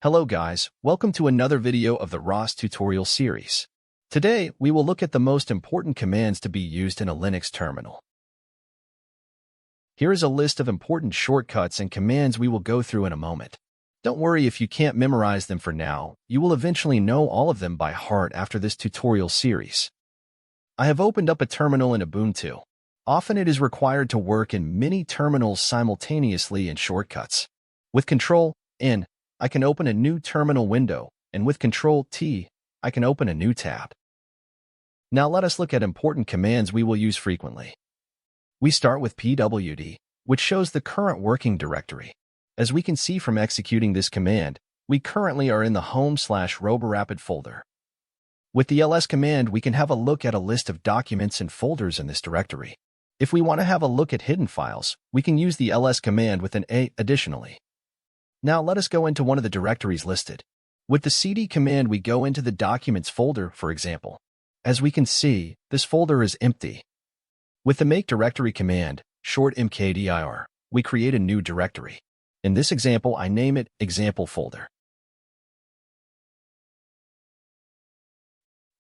Hello guys, welcome to another video of the ROS Tutorial Series. Today, we will look at the most important commands to be used in a Linux terminal. Here is a list of important shortcuts and commands we will go through in a moment. Don't worry if you can't memorize them for now, you will eventually know all of them by heart after this tutorial series. I have opened up a terminal in Ubuntu. Often it is required to work in many terminals simultaneously in shortcuts. With CTRL N, I can open a new terminal window, and with CTRL T, I can open a new tab. Now let us look at important commands we will use frequently. We start with pwd, which shows the current working directory. As we can see from executing this command, we currently are in the home/roborapid folder. With the ls command, we can have a look at a list of documents and folders in this directory. If we want to have a look at hidden files, we can use the ls command with an a additionally. Now let us go into one of the directories listed. With the cd command, we go into the documents folder, for example. As we can see, this folder is empty. With the make directory command, short mkdir, we create a new directory. In this example, I name it example folder.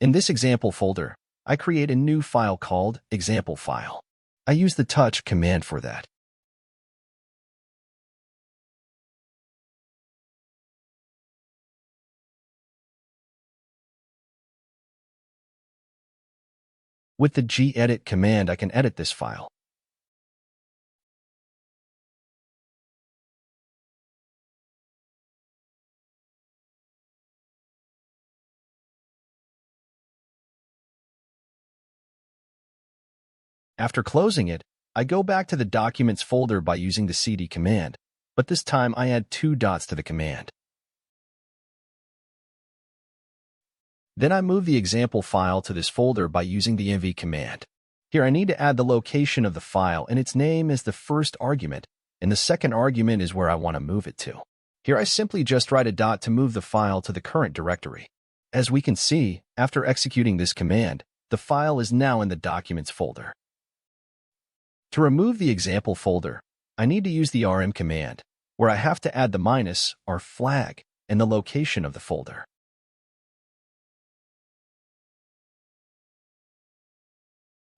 In this example folder, I create a new file called example file. I use the touch command for that. With the gedit command, I can edit this file. After closing it, I go back to the Documents folder by using the cd command, but this time I add 2 dots to the command. Then I move the example file to this folder by using the mv command. Here I need to add the location of the file and its name as the first argument, and the second argument is where I want to move it to. Here I simply just write a dot to move the file to the current directory. As we can see, after executing this command, the file is now in the Documents folder. To remove the example folder, I need to use the rm command, where I have to add the minus or flag and the location of the folder.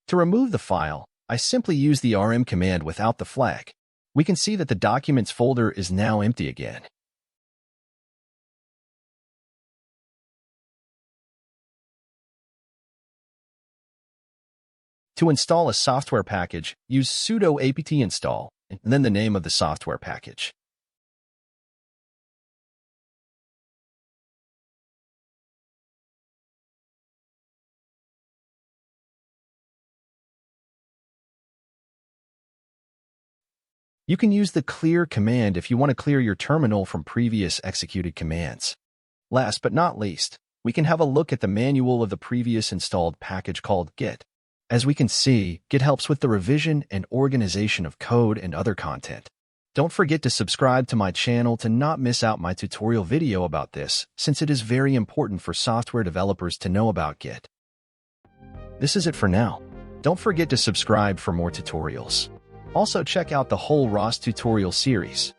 To remove the file, I simply use the rm command without the flag. We can see that the Documents folder is now empty again. To install a software package, use sudo apt install, and then the name of the software package. You can use the clear command if you want to clear your terminal from previous executed commands. Last but not least, we can have a look at the manual of the previous installed package called Git. As we can see, Git helps with the revision and organization of code and other content. Don't forget to subscribe to my channel to not miss out my tutorial video about this, since it is very important for software developers to know about Git. This is it for now. Don't forget to subscribe for more tutorials. Also check out the whole ROS tutorial series.